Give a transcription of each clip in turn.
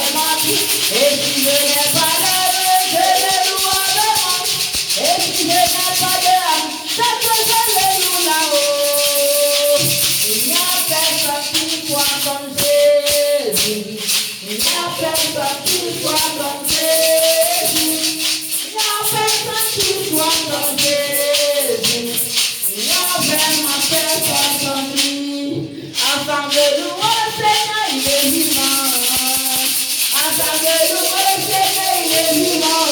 vraiment tout. Et si je n'ai pas d'heureux, je le loue vraiment. Et si je n'ai pas d'âme, c'est que je le loue là-haut. Il n'y a personne qui soit comme Jésus. Il n'y a personne qui soit comme Jésus. Il n'y a personne qui soit comme Jésus. Il n'y a vraiment personne comme lui. Afin de louer le Seigneur, il est vivant. Afin de louer le Seigneur, il est vivant.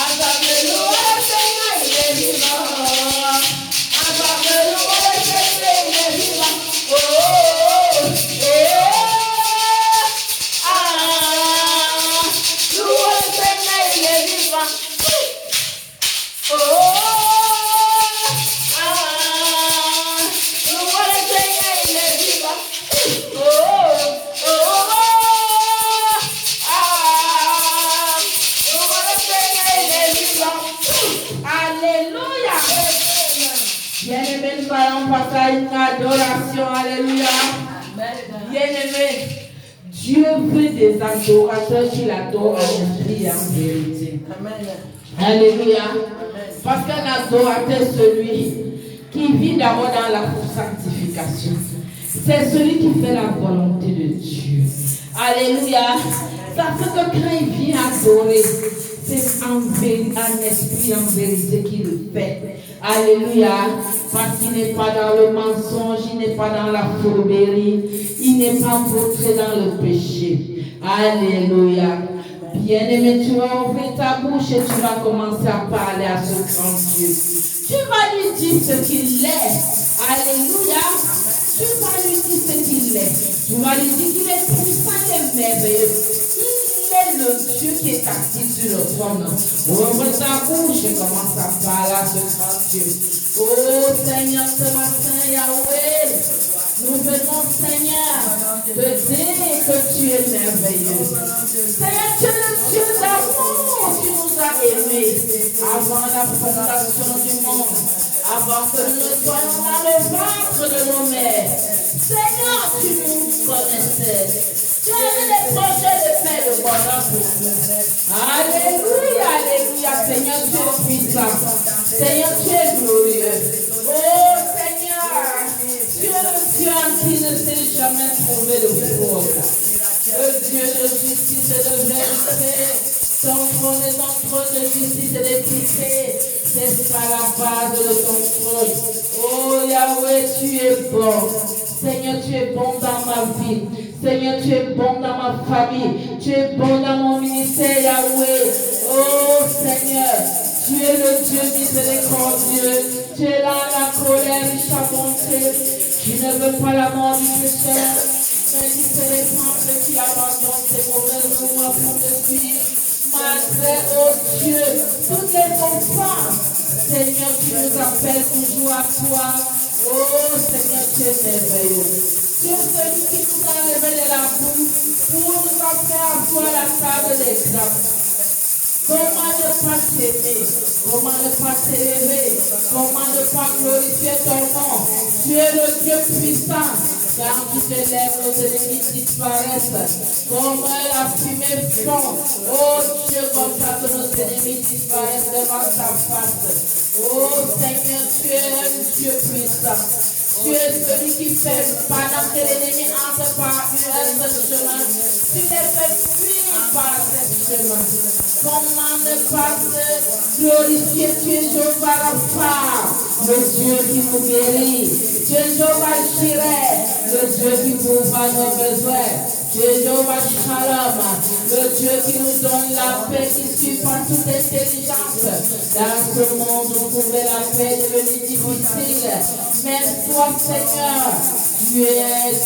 Afin de louer le Seigneur, il est vivant. Afin de louer le Seigneur, il est vivant. Oh, oh, oh, louer le Seigneur, il est vivant. Oh, louer le Seigneur, il est vivant. Oh, oh, louer le Seigneur, il est vivant. Alléluia. Bien-aimé, nous allons passer à une adoration. Alléluia. Bien-aimé, Dieu veut des adorateurs qui l'adorent en esprit et en vérité. Alléluia. Parce qu'un adorateur, celui qui vit d'abord dans la sanctification. C'est celui qui fait la volonté de Dieu. Alléluia. Ça fait que quand il vient adorer, c'est en esprit, en vérité qu'il le fait. Alléluia. Parce qu'il n'est pas dans le mensonge, il n'est pas dans la fourberie, il n'est pas vautré dans le péché. Alléluia. Bien-aimé, tu vas ouvrir ta bouche et tu vas commencer à parler à ce grand Dieu. Tu vas lui dire ce qu'il est. Alléluia. Tu vas lui dire ce qu'il est. Tu vas lui dire qu'il est puissant et merveilleux. Il est le Dieu qui est assis sur le trône. Ouvre ta bouche et commence à parler à ce grand Dieu. Oh Seigneur, ce matin, Yahweh, nous venons, Seigneur, te dire que tu es merveilleux. Seigneur, tu es le Dieu d'amour qui nous a aimés avant la fondation du monde, avant que nous ne soyons dans le ventre de nos mères. Seigneur, tu nous connaissais. Tu avais des projets de paix, de bonheur pour nous. Alléluia, alléluia. Seigneur, tu es puissant. Seigneur, tu es glorieux. Oh Seigneur, tu es le Dieu en qui ne s'est jamais trouvé de faute. Le Dieu de justice et de vérité. Ton trône est un trône de justice et d'équité. C'est ça la base de ton trône. Oh Yahweh, tu es bon. Seigneur, tu es bon dans ma vie. Seigneur, tu es bon dans ma famille. Tu es bon dans mon ministère, Yahweh. Oh Seigneur, tu es le Dieu miséricordieux. Tu es là la colère, riche bonté. Tu ne veux pas la mort du pécheur, mais tu fais les temples qui abandonnent tes mauvaises lois pour te suivre. Malgré, oh Dieu, toutes les offenses, Seigneur, tu nous appelles toujours à toi. Oh Seigneur, tu es merveilleux. Tu es celui qui nous a révélé la boue pour nous appeler à toi la table des grâces. Comment ne pas t'aimer? Comment ne pas t'élever? Comment ne pas glorifier ton nom? Tu es le Dieu puissant. Quand tu te lèves, nos ennemis disparaissent. Comme la fumée fond. Oh Dieu, comme ça que nos ennemis disparaissent devant ta face. Oh Seigneur, tu es un Dieu puissant. Tu es celui qui fait, pendant que l'ennemi entre par un seul chemin, tu les fais fuir par ce chemin. Comment ne pas te glorifier? Tu es Jéhovah Rapha, le Dieu qui nous guérit. Tu es Jéhovah Jireh, le Dieu qui pourvoit nos besoins. Tu es Jéhovah Shalom, le Dieu qui nous donne la paix qui surpasse toute intelligence. Dans ce monde, où trouver la paix est devenue difficile. Mais toi, Seigneur, tu es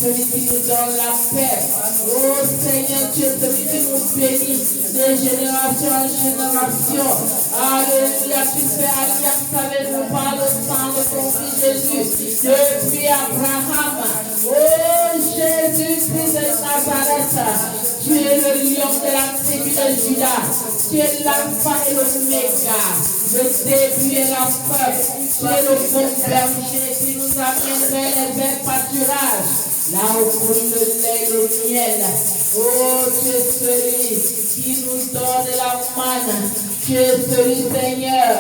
celui qui nous donne la paix. Oh Seigneur, tu es celui qui nous bénit de génération en génération. Alléluia, tu fais alliance avec nous par le sang de ton fils Jésus. Depuis Abraham. Oh Jésus-Christ de Nazareth, tu es le lion de la tribu de Judas. Tu es l'alpha et l'oméga, le début et la fin. Tu es le bon berger qui nous amènerait les verts pâturages. là où coule le lait et le miel. Oh, tu es celui qui nous donne la manne. Tu es celui, Seigneur,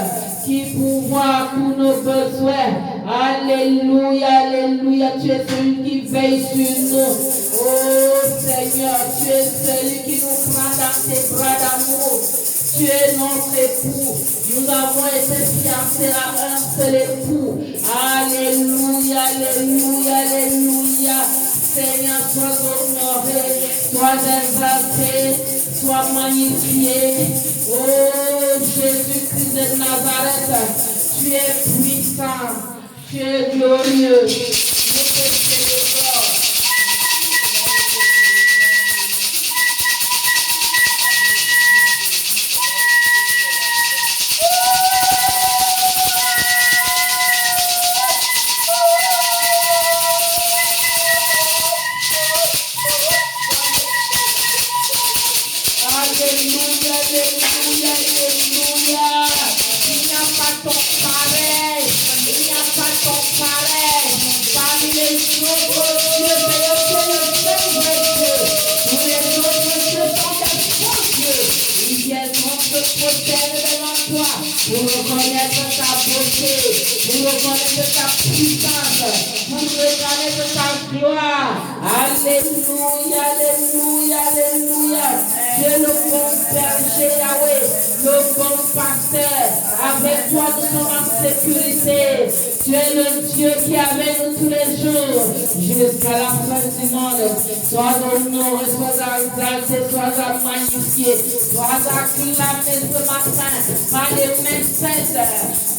qui pourvoit tous nos besoins. Alléluia, alléluia. Tu es celui qui veille sur nous. Oh, Seigneur, tu es celui qui nous prend dans tes bras d'amour. Tu es notre époux. Nous avons été fiancés à un seul époux. Alléluia, alléluia, alléluia. Seigneur, sois honoré, sois exalté, sois magnifié. Oh, Jésus-Christ de Nazareth, tu es puissant, tu es glorieux. Nous te célébrons. Alléluia, alléluia, alléluia. Il n'y a pas ton pareil. Il n'y a pas ton pareil. Parmi les autres dieux, c'est le seul vrai Dieu. Tous les autres dieux sont des faux dieux. Ils viendront se prosterner devant toi pour reconnaître ta beauté, pour reconnaître ta puissance, pour reconnaître ta gloire. Alléluia, alléluia, alléluia. Tu es le bon berger Yahweh, le bon pasteur. Avec toi, nous sommes en sécurité. Tu es le Dieu qui est avec nous tous les jours, jusqu'à la fin du monde. Sois honoré, sois exalté, sois magnifié, sois acclamé ce matin par les mains saintes.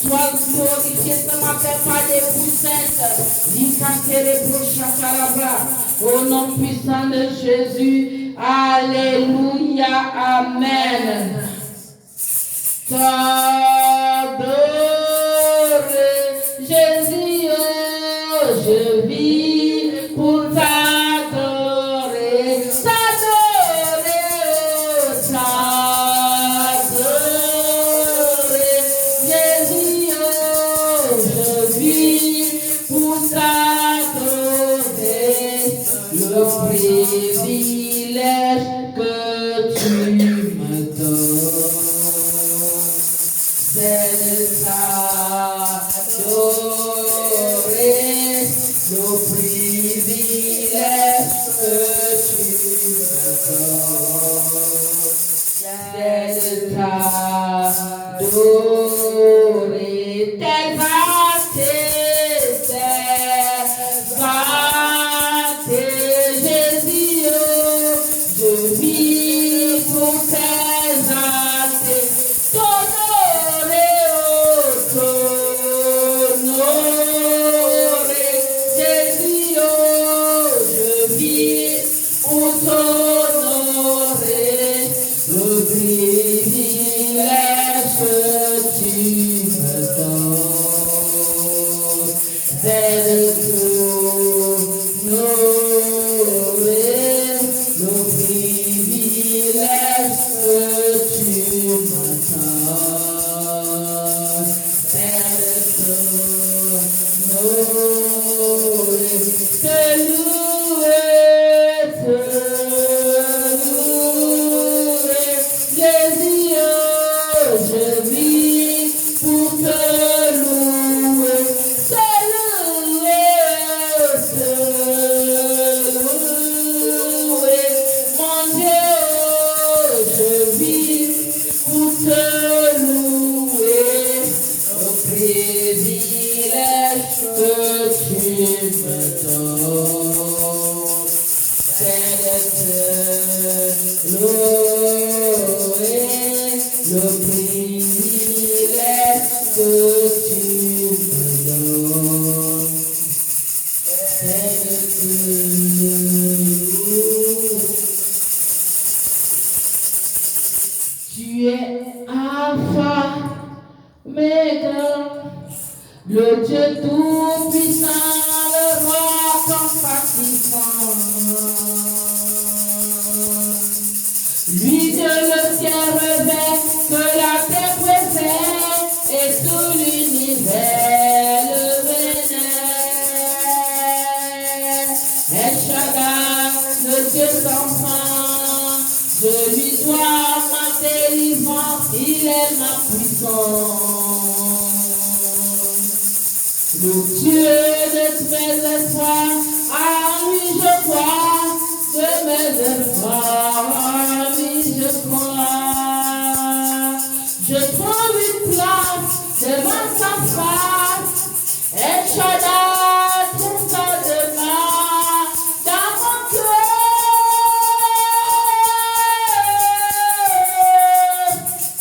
Sois glorifié ce matin par les bouches saintes. Au nom puissant de Jésus. Alléluia, amen. T'adorer, Jésus, oh, je vis pour t'adorer, t'adorer, oh, t'adorer, Jésus, oh, je vis pour t'adorer, le privilège que tu me donnes, c'est de t'adorer, le privilège que tu me donnes, c'est de t'adorer, t'exalter, Jésus, je vis pour t'exalter, t'honorer, Jésus, je vis pour t'honorer, le privilège que tu me donnes, c'est de t'honorer, le privilège que tu me donnes, c'est de t'honorer, te louer, Jésus, je vis pour te louer, te louer, mon Dieu, je vis pour te louer, le privilège que tu me donnes, c'est de te louer, le privilège que tu me donnes, c'est de te louer. Tu es Alpha, Omega, le Dieu tout-puissant, le roi compatissant. Lui que le ciel revêt, que la terre précède, et tout l'univers le vénère. Je lui dois ma délivrance, il est ma puissance. Le Dieu de tous mes espoirs, à lui je crois, de mes espoirs, à lui je crois. Je trouve une place devant sa face, et Shaddai trouve sa demeure dans mon cœur.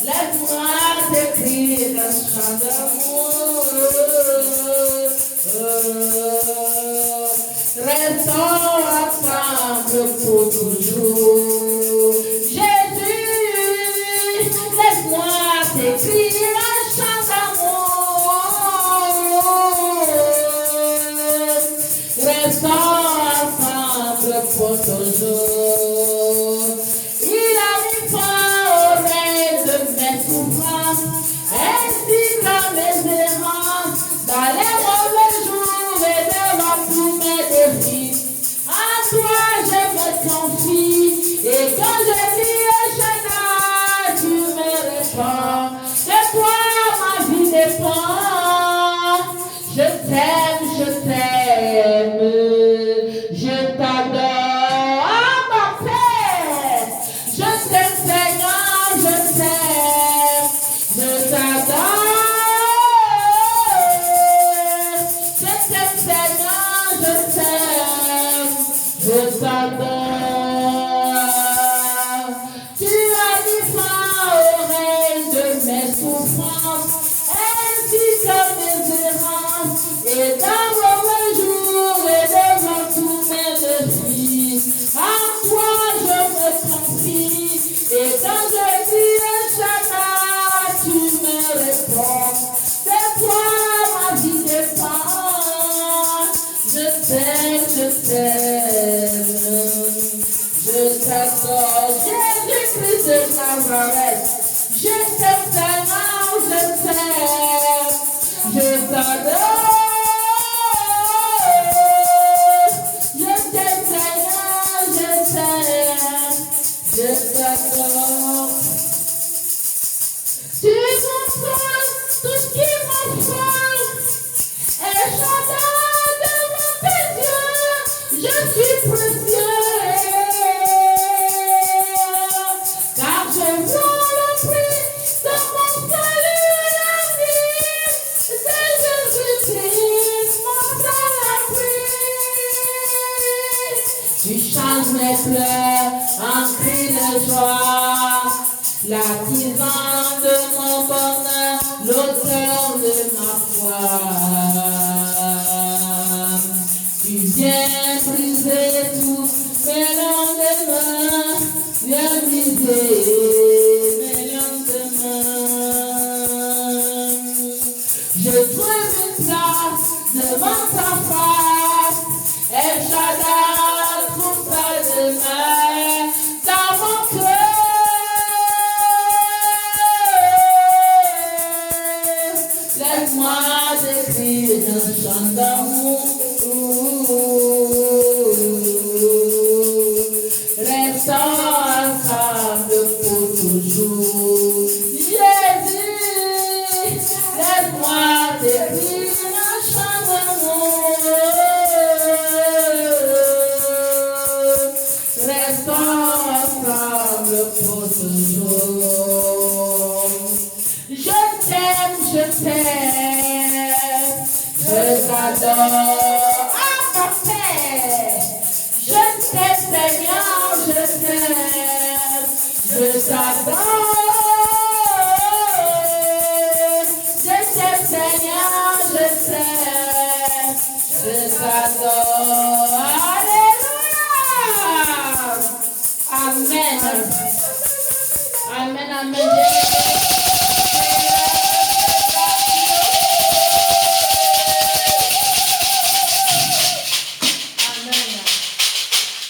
Laisse-moi t'écrire un chant d'amour. Restons ensemble pour toujours. Jésus, laisse-moi t'écrire un chant d'amour. Restons ensemble pour toujours. Il a mis fin au règne de mes souffrances, ainsi dans mes errances, dans les mauvais jours et devant tous mes défis. En toi je me confie, et quand je dis Shaddai, tu me réponds. De toi ma vie dépend. Je t'aime, je t'adore, ma Père. Je t'aime Seigneur, je t'aime, je t'adore. Je t'aime Seigneur, je t'aime, je t'adore. Tu as mis fin au règne de mes souffrances, ainsi que mes errances, et dans mauvais jours et devant tous mes défis. En toi je me confie, et quand je dis Shaddai, tu me réponds. De toi ma vie dépend. Je t'aime, je t'adore. Jésus-Christ de Nazareth, je t'aime Seigneur, je t'aime, je t'adore. Je t'aime Seigneur, je t'aime, je t'adore. Tu consoles tout ce qui m'affole, et Shaddai devant tes yeux, je suis précieux. Car je vois le prix de mon salut, la vie, c'est Jésus-Christ, mon salut. Tu changes mes pleurs en cris de joie, la tisane de mon bonheur, l'auteur de ma foi. Tu viens briser tout mes lendemains, viens briser mes lendemains. Je trouve une place devant ta face, et Shaddai trouve sa demeure dans mon cœur. Laisse-moi t'écrire un chant d'amour. Restons ensemble pour toujours. Jésus, laisse-moi t'écrire un chant d'amour. Restons ensemble pour toujours. Je t'aime, je t'adore, ah mon Père. Je t'aime Seigneur, je t'aime, je t'adore. Je t'aime Seigneur, je t'aime, je t'adore. Alléluia. Amen. Amen, amen.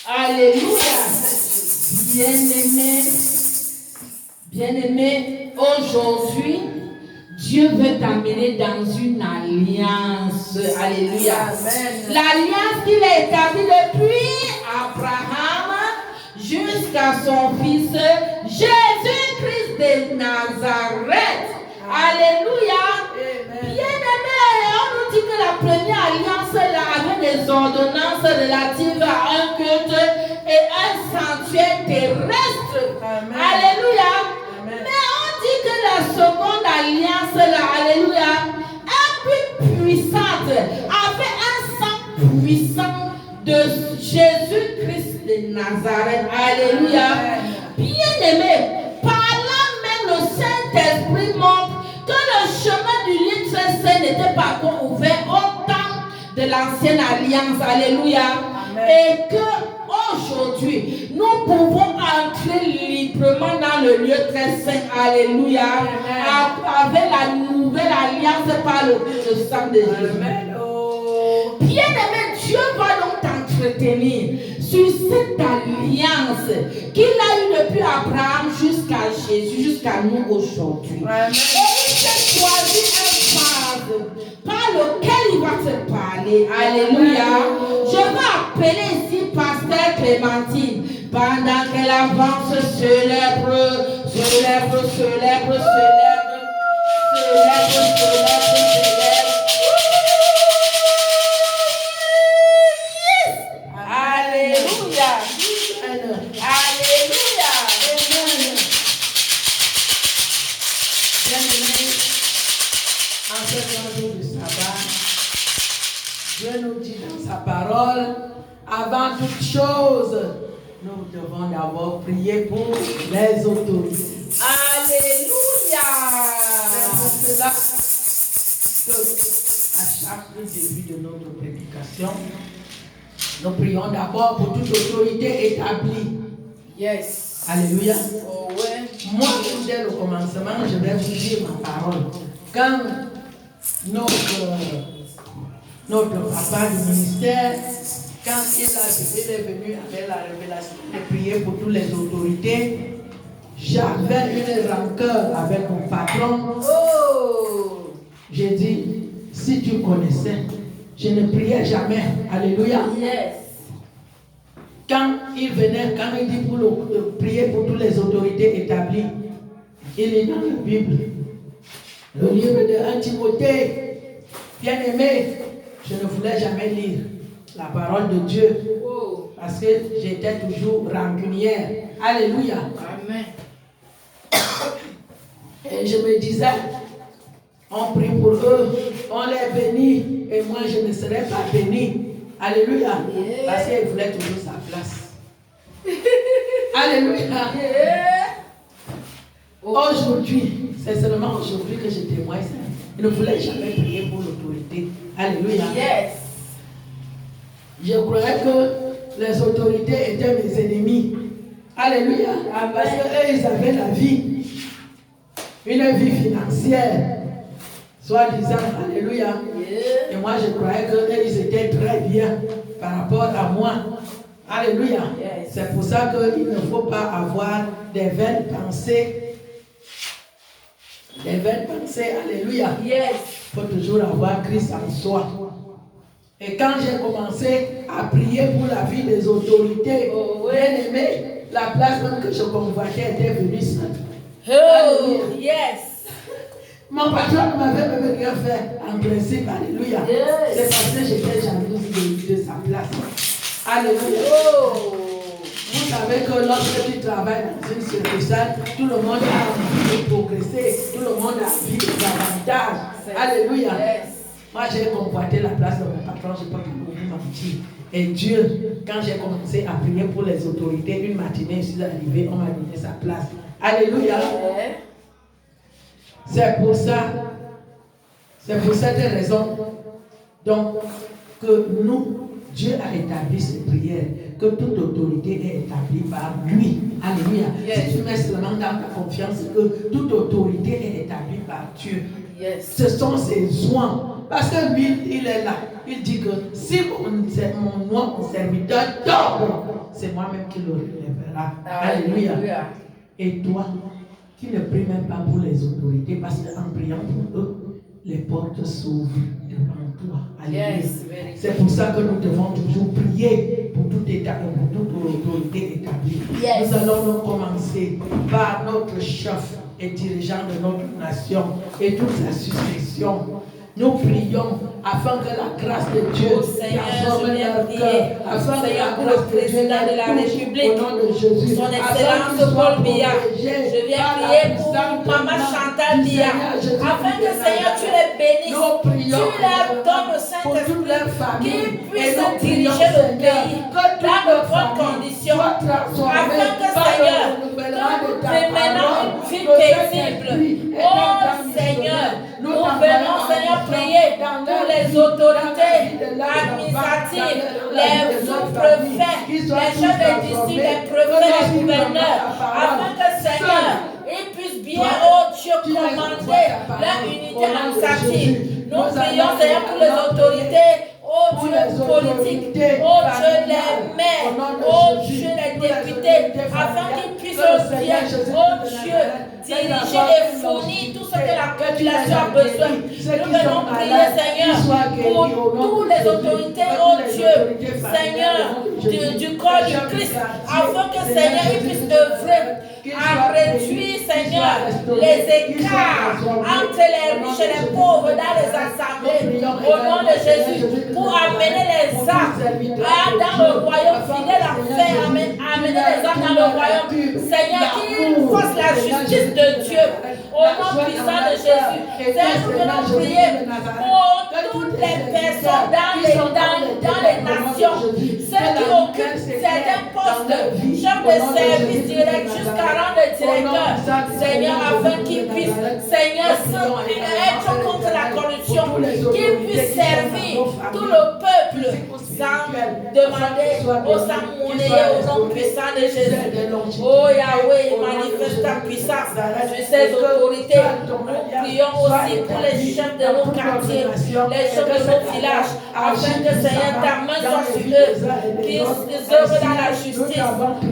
Alléluia. Bien-aimé, aujourd'hui, Dieu veut t'amener dans une alliance. Alléluia. L'alliance qu'il a établie depuis Abraham jusqu'à son Fils Jésus-Christ de Nazareth. Alléluia. Bien-aimés, on nous dit que la première alliance là avait des ordonnances relatives à un culte et un sanctuaire terrestre. Amen. Alléluia. Amen. Mais on dit que la seconde alliance là, alléluia, est plus puissante, avait un sang puissant de Jésus-Christ de Nazareth. Alléluia. Bien-aimés, par là même le Saint-Esprit montre que le chemin du lieu très saint n'était pas encore ouvert au temps de l'ancienne alliance. Alléluia. Amen. Et que aujourd'hui, nous pouvons entrer librement dans le lieu très saint. Alléluia. Avec la nouvelle alliance par le sang de Jésus. Amen. Bien-aimé, Dieu va donc t'entretenir sur cette alliance qu'il a eue depuis Abraham jusqu'à Jésus, jusqu'à nous aujourd'hui. Amen. Et il t'a choisi un phase par lequel il va te parler. Alléluia. Je vais appeler ici Pasteur Clémentine pendant qu'elle avance, célèbre. Alléluia. Alléluia. Bien-aimés, en ce grand jour du sabbat, Dieu nous dit dans sa parole, avant toute chose, nous devons d'abord prier pour les autorités. Alléluia. C'est pour cela que à chaque début de notre prédication, nous prions d'abord pour toute autorité établie. Yes. Alléluia. Oh ouais. Moi, dès le commencement, je vais vous dire ma parole. Quand notre papa du ministère, quand il est venu avec la révélation de prier pour toutes les autorités, j'avais une rancœur avec mon patron. Oh. J'ai dit, si tu connaissais, je ne priais jamais. Alléluia. Yes. Quand il venait, quand il dit pour prier pour toutes les autorités établies, il est dans la Bible. Le livre de 1 Timothée, bien aimé, je ne voulais jamais lire la parole de Dieu. Oh. Parce que j'étais toujours rancunière. Alléluia. Amen. Et je me disais, on prie pour eux, on les bénit, et moi je ne serai pas béni. Alléluia. Yeah. Parce qu'il voulait toujours sa place. Alléluia. Yeah. Aujourd'hui, c'est seulement aujourd'hui que je témoigne ça. Il ne voulait jamais prier pour l'autorité. Alléluia. Yes. Je croyais que les autorités étaient mes ennemis. Alléluia. Parce qu'eux, ils avaient la vie. Une vie financière. Soi-disant. Alléluia. Yeah. Et moi, je croyais qu'eux, ils étaient très bien par rapport à moi. Alléluia. Yes. C'est pour ça qu'il ne faut pas avoir des vaines pensées. Des vaines pensées. Alléluia. Yes. Il faut toujours avoir Christ en soi. Et quand j'ai commencé à prier pour la vie des autorités, Oh, bien aimé, la place même que je convoitais était venue seule. Oh. Yes. Mon patron ne m'avait même rien fait en principe. Alléluia. Yes. C'est parce que j'étais jalouse de sa place. Alléluia. Oh. Vous savez que lorsque tu travailles dans une succursale, tout le monde a envie de progresser, tout le monde a envie de davantage. Alléluia. Yes. Moi, j'ai convoité la place de mon patron, je ne peux pas vous mentir. Et Dieu, quand j'ai commencé à prier pour les autorités, une matinée, je suis arrivé, on m'a donné sa place. Alléluia. Yeah. C'est pour cette raison, donc, que nous, Dieu a établi ces prières, que toute autorité est établie par lui. Alléluia. Yes. Si tu mets seulement dans ta confiance que toute autorité est établie par Dieu, Yes. ce sont ses soins. Parce que lui, il est là. Il dit que si mon serviteur dort, c'est moi-même qui le relèvera. Alléluia. Et toi, qui ne prie même pas pour les autorités, parce qu'en priant pour eux, les portes s'ouvrent devant toi. Alléluia. Yes. C'est pour ça que nous devons toujours prier pour tout État, pour toute autorité établir. Yes. Nous allons donc commencer par notre chef et dirigeant de notre nation et toute sa succession. Nous prions afin que la grâce de Dieu transforme leur cœur, afin que la grâce de Dieu de la République, au nom de Jésus, son Excellence Paul Biya. Je viens prier pour Maman Chantal Biya, afin que Seigneur tu les bénisses, tu leur donnes le Saint-Esprit, qu'ils puissent diriger le pays dans de bonnes conditions, afin que Seigneur, que maintenant une vie paisible. Oh Seigneur, nous venons Seigneur prier pour les autorités administratives, les sous-préfets, les chefs des districts, les préfets, les gouverneurs, afin que Seigneur, ils puissent bien, oh Dieu, commander leur unité administrative. Nous prions Seigneur pour les autorités, oh Dieu, politiques, oh Dieu, les maires, oh Dieu, les députés, afin qu'ils puissent bien, oh Dieu, diriger et fournir tout ce que la population a besoin. Nous venons prier, Seigneur, pour toutes les autorités, oh Dieu, Seigneur, du corps du Christ, afin que, Seigneur, ils puissent œuvrer à réduire, Seigneur, les écarts entre les riches et les pauvres dans les assemblées, au nom de Jésus, pour amener les âmes dans le royaume, fidèle à faire, amener les âmes dans le royaume. Seigneur, qu'ils fassent la justice de Dieu, au nom puissant de Jésus. Seigneur, nous venons prier pour toutes les personnes dans les nations, ceux qui occupent certains postes, chefs de service direct jusqu'à rang de directeur, Seigneur, afin qu'ils puissent, Seigneur, être contre la corruption, qu'ils puissent servir tout le peuple sans demander au sang monnayé au nom puissant de Jésus. Oh Yahweh, manifeste ta puissance sur ces autorités. Nous prions aussi pour les chefs de nos quartiers, les chefs de nos villages, afin que Seigneur, ta main soit sur eux, qu'ils œuvrent dans la justice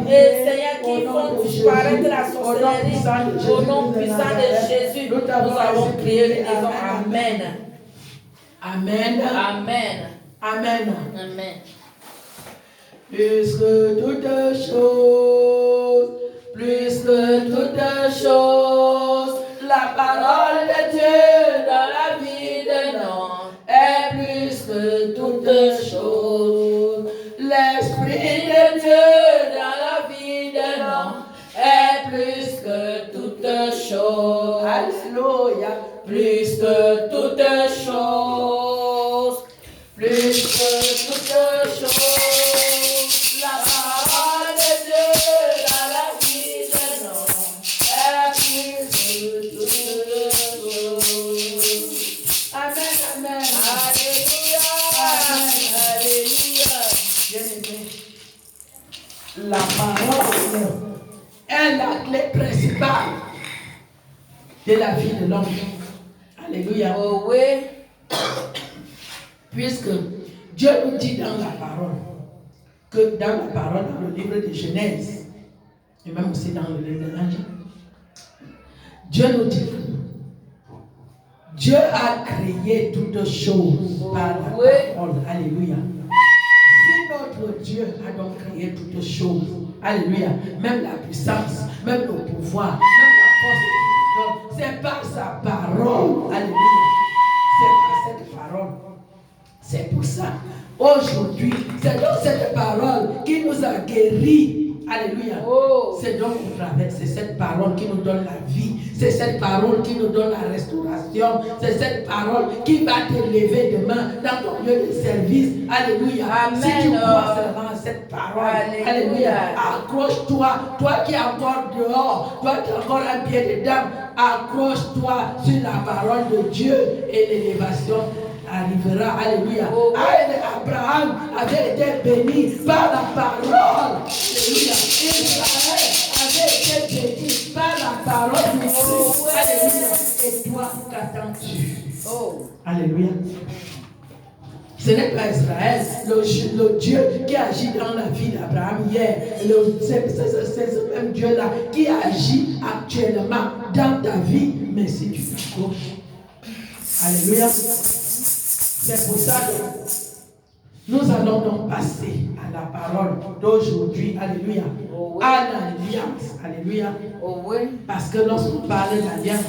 et Seigneur, qu'ils font disparaître la sorcellerie au nom puissant de Jésus. Nous avons prié, nous disons Amen. Amen. Amen. Amen. Amen. Plus que toutes choses, la parole de Dieu dans la vie de l'homme est plus que toutes choses. L'Esprit de Dieu dans la vie de l'homme est plus que toutes choses. Alléluia. Plus que toutes choses. Plus que toutes choses. La parole de Dieu dans la vie de l'homme est plus que toutes choses. Amen, amen. Alléluia. Amen. Alléluia. Bien-aimé, la parole est la clé principale de la vie de l'homme. Alléluia. Oh oui. Puisque Dieu nous dit dans la parole, que dans la parole, dans le livre de Genèse, et même aussi dans le livre de l'Ange, Dieu nous dit que Dieu a créé toutes choses par la parole. Alléluia. Si notre Dieu a donc créé toutes choses, alléluia, même la puissance, même le pouvoir, même la force, c'est par sa parole. Alléluia. C'est par cette parole. C'est pour ça, aujourd'hui, c'est donc cette parole qui nous a guéris. Alléluia. Oh. C'est donc au travers, c'est cette parole qui nous donne la vie. C'est cette parole qui nous donne la restauration. C'est cette parole qui va t'élever demain dans ton lieu de service. Alléluia. Amen. Si tu crois seulement à cette parole, alléluia. Accroche-toi, toi qui es encore dehors, toi qui as encore un pied dedans, accroche-toi sur la parole de Dieu et l'élévation arrivera. Alléluia. Oh. Abraham avait été béni par la parole. Alléluia. Israël avait été béni par la parole du Christ. Alléluia. Et toi, qu'attends-tu? Oh. Alléluia. Ce n'est pas Israël, le Dieu qui agit dans la vie d'Abraham hier. C'est ce même Dieu-là qui agit actuellement dans ta vie. Mais si tu t'accroches. Alléluia. C'est pour ça que Nous allons donc passer à la parole d'aujourd'hui, alléluia, à l'alliance, alléluia. Parce que lorsqu'on parle d'alliance,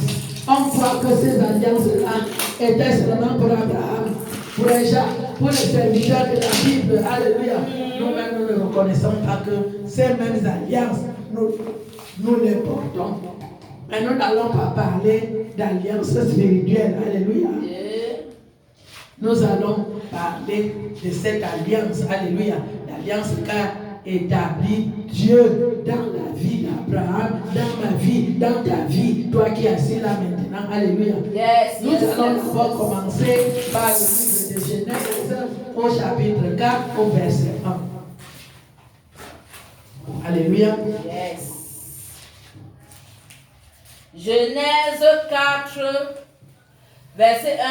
on croit que ces alliances-là étaient seulement pour Abraham, pour Jacques, pour les serviteurs de la Bible, alléluia. Nous-mêmes, nous ne reconnaissons pas que ces mêmes alliances, nous les portons. Mais nous n'allons pas parler d'alliance spirituelle, alléluia. Nous allons parler de cette alliance, alléluia, l'alliance qu'a établi Dieu dans la vie d'Abraham, dans ma vie, dans ta vie, toi qui es assis là maintenant, alléluia. Nous allons d'abord commencer par le livre de Genèse au chapitre 4 au verset 1. Alléluia. Genèse 4, verset 1.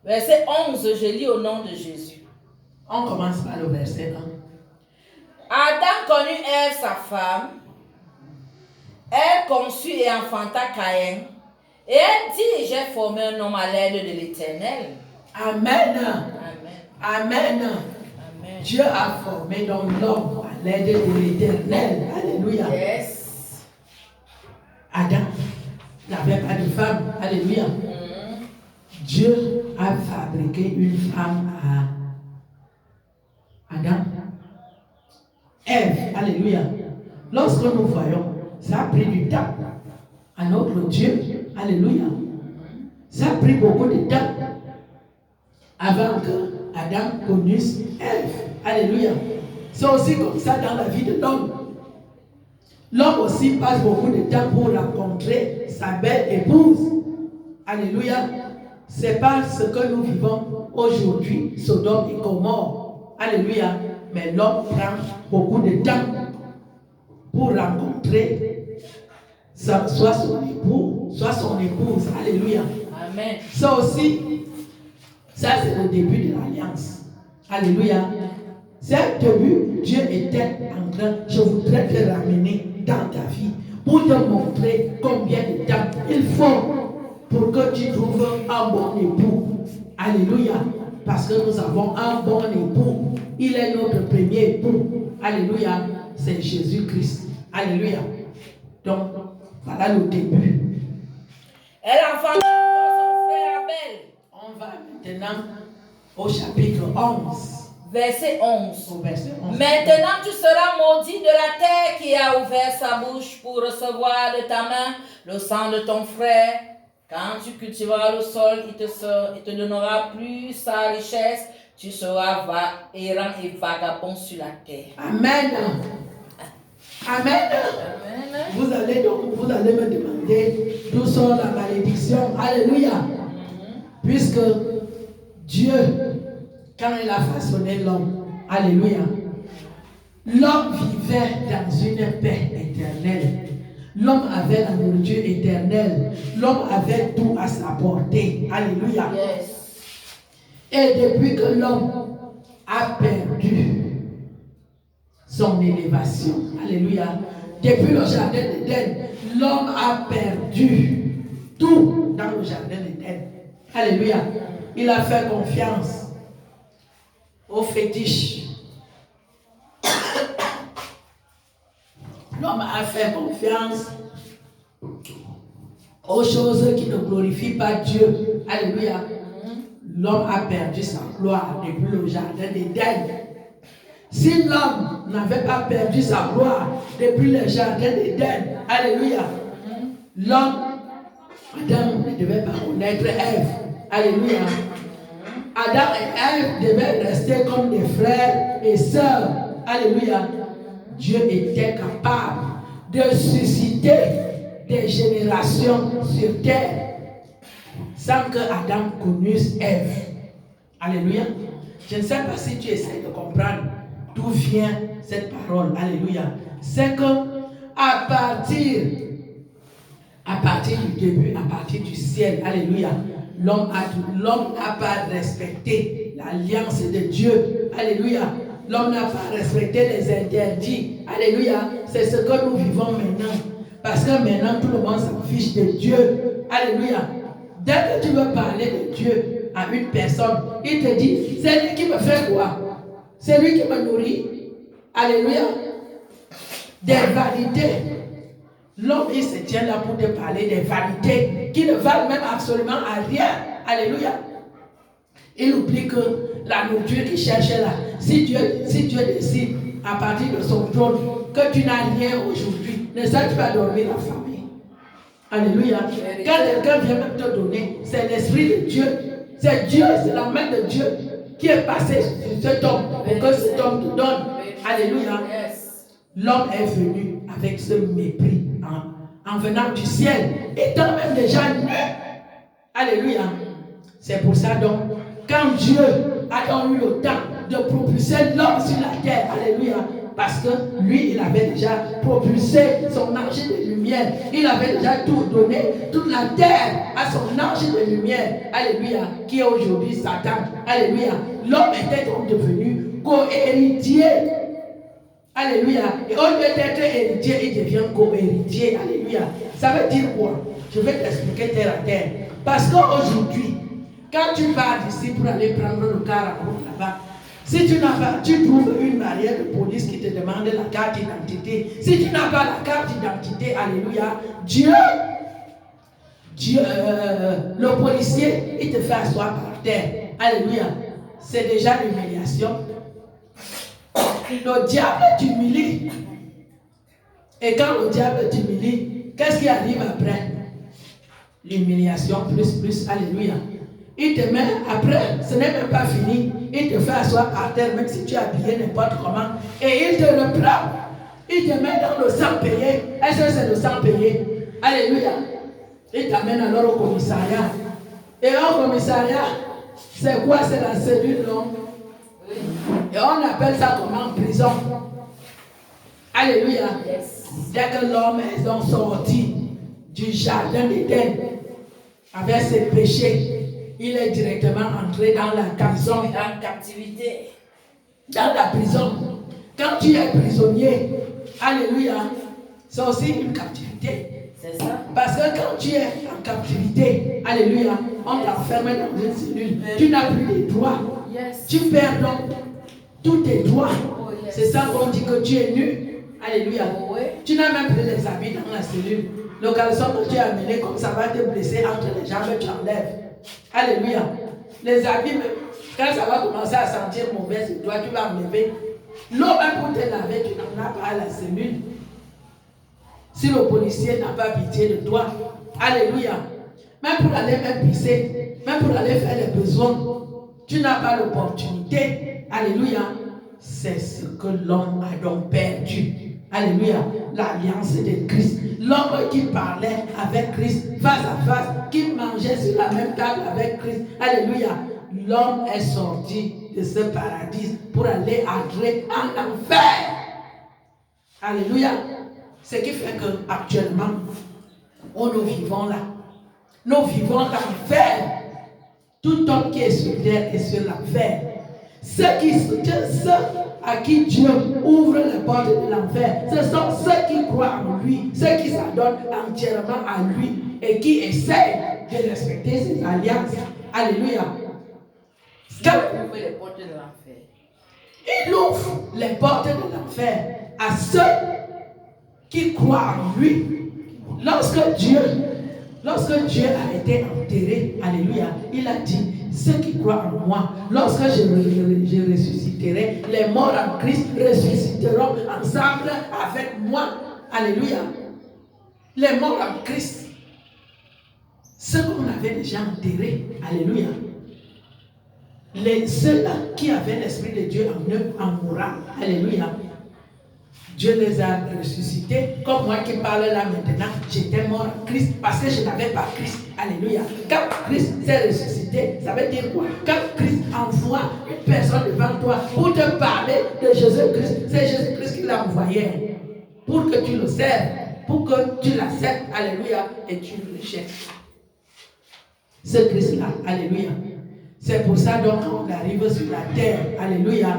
Verset 11, je lis au nom de Jésus. On commence par le verset 1. Adam connut Ève, sa femme. Elle conçut et enfanta Caïn. Et elle dit, j'ai formé un homme à l'aide de l'Éternel. Amen. Amen. Amen. Amen. Dieu a formé donc l'homme à l'aide de l'Éternel. Alléluia. Yes. Adam n'avait pas de femme. Alléluia. Dieu a fabriqué une femme à Adam. Ève, alléluia. Lorsque nous voyons, ça a pris du temps à notre Dieu, alléluia. Ça a pris beaucoup de temps avant que Adam connût Ève, alléluia. C'est aussi comme ça dans la vie de l'homme. L'homme aussi passe beaucoup de temps pour rencontrer sa belle épouse, alléluia. C'est pas ce que nous vivons aujourd'hui, Sodome et Gomorrhe. Alléluia. Mais l'homme prend beaucoup de temps pour rencontrer soit son époux, soit son épouse. Alléluia. Amen. Ça aussi, ça c'est le début de l'alliance. Alléluia. C'est un début. Dieu était en train, je voudrais te ramener dans ta vie pour te montrer combien de temps il faut pour que tu trouves un bon époux. Alléluia. Parce que nous avons un bon époux. Il est notre premier époux. Alléluia. C'est Jésus-Christ. Alléluia. Donc, voilà le début. Elle enfanta son frère Abel. On va maintenant au chapitre 11. Verset 11. Au verset 11. Maintenant tu seras maudit de la terre qui a ouvert sa bouche pour recevoir de ta main le sang de ton frère. Quand tu cultiveras le sol, il te donnera plus sa richesse. Tu seras errant et vagabond sur la terre. Amen. Amen. Amen. Vous allez me demander d'où sort la malédiction. Alléluia. Puisque Dieu, quand il a façonné l'homme, alléluia, l'homme vivait dans une paix éternelle. L'homme avait la nourriture éternelle. L'homme avait tout à sa portée. Alléluia. Yes. Et depuis que l'homme a perdu son élévation, alléluia, depuis le jardin d'Éden, l'homme a perdu tout dans le jardin d'Éden. Alléluia. Il a fait confiance aux fétiches. L'homme a fait confiance aux choses qui ne glorifient pas Dieu. Alléluia. L'homme a perdu sa gloire depuis le jardin d'Éden. Si l'homme n'avait pas perdu sa gloire depuis le jardin d'Éden, alléluia, l'homme, Adam ne devait pas connaître Ève. Alléluia. Adam et Ève devaient rester comme des frères et sœurs. Alléluia. Dieu était capable de susciter des générations sur terre sans que Adam connût Ève. Alléluia. Je ne sais pas si tu essaies de comprendre d'où vient cette parole. Alléluia. C'est que à partir du début, à partir du ciel, alléluia, l'homme n'a pas respecté l'alliance de Dieu. Alléluia. L'homme n'a pas respecté les interdits. Alléluia. C'est ce que nous vivons maintenant. Parce que maintenant, tout le monde s'en fiche de Dieu. Alléluia. Dès que tu veux parler de Dieu, à une personne, il te dit, c'est lui qui me fait quoi? C'est lui qui me nourrit. Alléluia. Des vanités. L'homme, il se tient là pour te parler des vanités qui ne valent même absolument à rien. Alléluia. Il oublie que la nourriture qu'il cherchait là, si Dieu décide à partir de son trône que tu n'as rien aujourd'hui, ne sais tu vas dormir la famille. Alléluia. Quand quelqu'un vient même te donner, c'est l'Esprit de Dieu. C'est Dieu, c'est la main de Dieu qui est passée sur cet homme pour que cet homme te donne. Alléluia. L'homme est venu avec ce mépris en venant du ciel, étant même déjà nu. Alléluia. C'est pour ça donc, quand Dieu a donc eu le temps de propulser l'homme sur la terre, alléluia, parce que lui, il avait déjà propulsé son ange de lumière. Il avait déjà tout donné, toute la terre à son ange de lumière, alléluia, qui est aujourd'hui Satan, alléluia. L'homme était donc devenu co-héritier. Alléluia. Et au lieu d'être héritier, il devient co-héritier. Alléluia. Ça veut dire quoi? Je vais t'expliquer terre à terre. Parce qu'aujourd'hui, quand tu pars d'ici pour aller prendre le car en route là-bas, si tu n'as pas, tu trouves une barrière de police qui te demande la carte d'identité. Si tu n'as pas la carte d'identité, alléluia, le policier, il te fait asseoir par terre. Alléluia. C'est déjà l'humiliation. Le diable t'humilie. Et quand le diable t'humilie, qu'est-ce qui arrive après? L'humiliation plus. Alléluia. Il te met, après, ce n'est même pas fini. Il te fait asseoir par terre, même si tu es habillé n'importe comment. Et il te reprend. Il te met dans le sang payé. Est-ce que c'est le sang payé? Alléluia. Il t'amène alors au commissariat. Et au commissariat, c'est quoi? C'est la cellule, non? Et on appelle ça comment? Prison. Alléluia. Dès que l'homme est donc sorti du jardin d'Éden avec ses péchés, il est directement entré dans la prison, en captivité. Dans la prison. Quand tu es prisonnier, alléluia, c'est aussi une captivité. C'est ça. Parce que quand tu es en captivité, alléluia, on t'enferme dans une cellule. Tu n'as plus de droits. Tu perds donc tous tes droits. C'est ça qu'on dit que tu es nu. Alléluia. Tu n'as même plus les habits dans la cellule. Le caleçon que tu as amené, comme ça va te blesser entre les jambes, tu enlèves. Alléluia. Les habits, quand ça va commencer à sentir mauvais sur toi, tu vas enlever. L'eau même pour te laver, tu n'en as pas à la cellule. Si le policier n'a pas pitié de toi, alléluia. Même pour aller même pisser, même pour aller faire les besoins, tu n'as pas l'opportunité. Alléluia. C'est ce que l'homme a donc perdu. Alléluia. L'alliance de Christ. L'homme qui parlait avec Christ face à face, qui mangeait sur la même table avec Christ. Alléluia. L'homme est sorti de ce paradis pour aller entrer en enfer. Alléluia. Ce qui fait que actuellement, nous vivons là. Nous vivons l'enfer. Tout homme qui est sur terre est sur l'enfer. Ceux à qui Dieu ouvre les portes de l'enfer, ce sont ceux qui croient en lui, ceux qui s'adonnent entièrement à lui et qui essayent de respecter ses alliances. Alléluia. Il ouvre les portes de l'enfer. Il ouvre les portes de l'enfer à ceux qui croient en lui. Lorsque Dieu a été enterré, alléluia, il a dit, ceux qui croient en moi, lorsque je ressusciterai, les morts en Christ ressusciteront ensemble avec moi. Alléluia. Les morts en Christ, ceux qu'on avait déjà enterrés, alléluia. Ceux-là qui avaient l'Esprit de Dieu en eux, en mourant, alléluia. Dieu les a ressuscités. Comme moi qui parle là maintenant, j'étais mort en Christ parce que je n'avais pas Christ. Alléluia. Quand Christ s'est ressuscité, ça veut dire quoi? Quand Christ envoie une personne devant toi pour te parler de Jésus-Christ, c'est Jésus-Christ qui l'a envoyé. Pour que tu le serves, pour que tu l'acceptes. Alléluia. Et tu le rejettes. Ce Christ-là. Alléluia. C'est pour ça donc qu'on arrive sur la terre. Alléluia.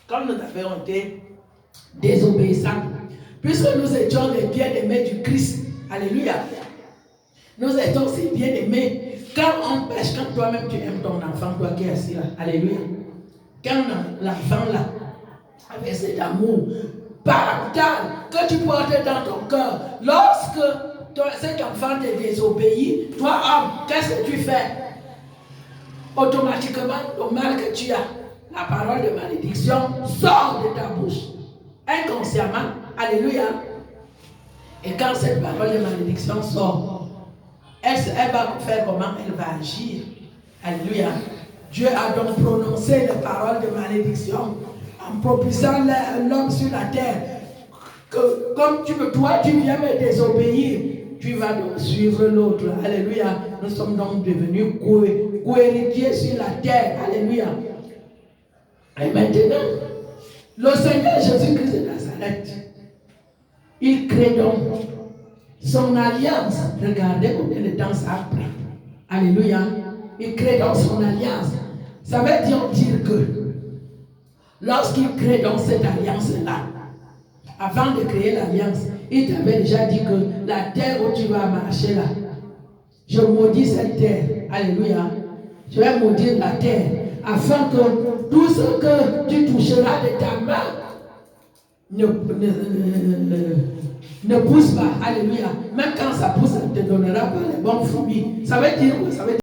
Comme nous avons été désobéissants, puisque nous étions les bien-aimés du Christ, alléluia, Nous étions si bien aimés. Quand on pêche, quand toi-même tu aimes ton enfant, toi qui es assis là, alléluia. Quand l'enfant là, avec cet amour parental que tu portes dans ton cœur, lorsque cet enfant te désobéit, toi homme, qu'est-ce que tu fais? Automatiquement, le mal que tu as, la parole de malédiction sort de ta bouche. Inconsciemment, alléluia. Et quand cette parole de malédiction sort, elle va faire comment? Elle va agir. Alléluia. Dieu a donc prononcé les paroles de malédiction en propulsant l'homme sur la terre. Que, comme toi, tu viens me désobéir, tu vas donc suivre l'autre. Alléluia. Nous sommes donc devenus co-héritiers sur la terre. Alléluia. Et maintenant, le Seigneur Jésus-Christ de Nazareth, il crée donc son alliance. Regardez combien de temps ça prend. Alléluia. Il crée donc son alliance. Ça veut dire que lorsqu'il crée donc cette alliance-là, avant de créer l'alliance, il t'avait déjà dit que la terre où tu vas marcher là, je maudis cette terre. Alléluia. Je vais maudire la terre afin que tout ce que tu toucheras de ta main ne pousse pas. Alléluia. Même quand ça pousse, ça ne te donnera pas les bons fruits. Ça veut dire quoi? Ça veut dire